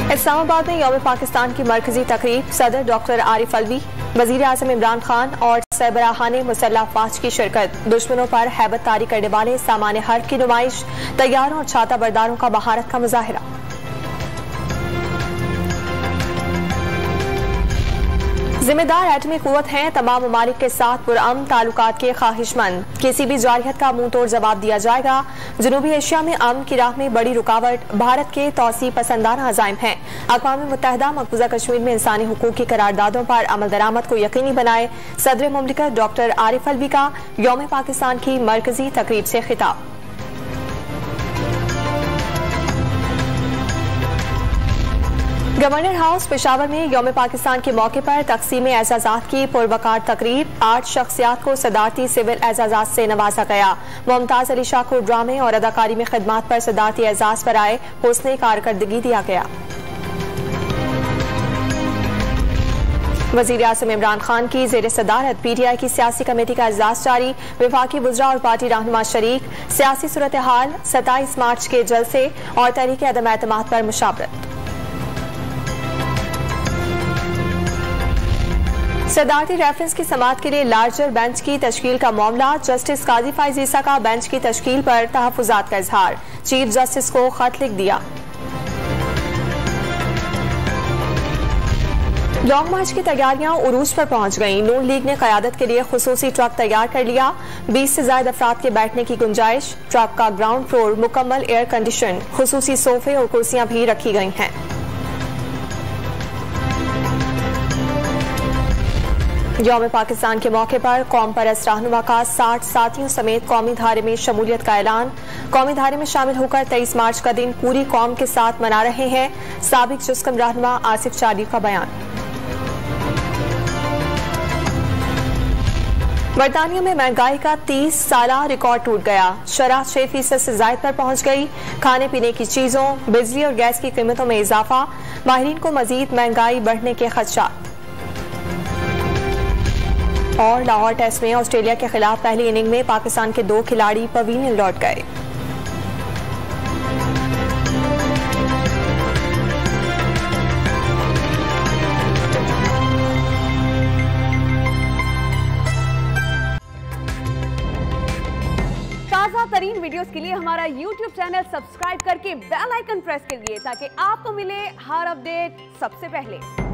इस्लामाबाद में यौम पाकिस्तान की मरकजी तकरीब सदर डॉक्टर आरिफ अलवी, वजीर आज़म इमरान खान और सरबराहाने मुसल्लह अफवाज की शिरकत। दुश्मनों पर हैबत तारी करने वाले सामान्य हर्ब की नुमाइश, तैयारों और छाता बरदारों का महारत का मुजाहिरा। जिम्मेदार एटमी कुव्वत हैं, तमाम ममालिक के साथ पुरअमन ताल्लुकात के ख्वाहिशमंद। किसी भी जारहियत का मुंह तोड़ जवाब दिया जाएगा। जनूबी एशिया में अमन की राह में बड़ी रुकावट भारत के तौसी पसंदाना अज़ाइम हैं। अक़वाम मुत्तहिदा मकबूजा कश्मीर में इंसानी हुकूक की करारदादों पर अमल दरामद को यकीनी बनाए। सदर मुमलिकत डॉक्टर आरिफ अलवी का यौम पाकिस्तान की मरकजी तकरीब से खिताब। गवर्नर हाउस पेशावर में यौम पाकिस्तान के मौके पर तकसीम एजाजात की पुरवकार तकरीब। 8 शख्सियात को सदारती सिविल एजाजात से नवाजा गया। मुमताज अली शाह को ड्रामे और अदाकारी में खिदमात पर सदारती एजाज पर आए हुस्ने कारकर्दगी दिया गया। वजीर आज़म इमरान खान की जेर सदारत PTI की सियासी कमेटी का इजलास जारी। विफाकी वज़रा और पार्टी रहनुमा शरीक। सियासी सूरत हाल 27 मार्च के जलसे और तहरीक अदम एतमाद पर मुशावरत। सदारती रेफरेंस की समाअत के लिए लार्जर बेंच की तश्कील का मामला। जस्टिस काजी फाइज ईसा का बेंच की तश्कील पर तहफ़्फ़ुज़ात का इजहार। चीफ जस्टिस को खत लिख दिया। लॉन्ग मार्च की तैयारियां उरूज पर पहुंच गईं। नून लीग ने क़यादत के लिए खुसूसी ट्रक तैयार कर लिया। 20 से ज्यादा अफराद के बैठने की गुंजाइश। ट्रक का ग्राउंड फ्लोर मुकम्मल एयर कंडीशन। खुसूसी सोफे और कुर्सियां भी रखी गई हैं। यौम पाकिस्तान के मौके पर कौम परस्त रहनुमा का 60 साथियों समेत कौमी धारे में शमूलियत का ऐलान। कौमी धारे में शामिल होकर 23 मार्च का दिन पूरी कौम के साथ मना रहे हैं। साबिक जुस्कम रहनुमा आसिफ चारी का बयान। बरतानिया में महंगाई का 30 साला रिकॉर्ड टूट गया। शरह 6% से जायद पर पहुंच गई। खाने पीने की चीजों, बिजली और गैस की कीमतों में इजाफा। माहिरीन को मजीद महंगाई बढ़ने के खदशात। और लाहौर टेस्ट में ऑस्ट्रेलिया के खिलाफ पहली इनिंग में पाकिस्तान के 2 खिलाड़ी पवेलियन लौट गए। ताज़ा तरीन वीडियोस के लिए हमारा YouTube चैनल सब्सक्राइब करके बेल आइकन प्रेस कीजिए ताकि आपको मिले हर अपडेट सबसे पहले।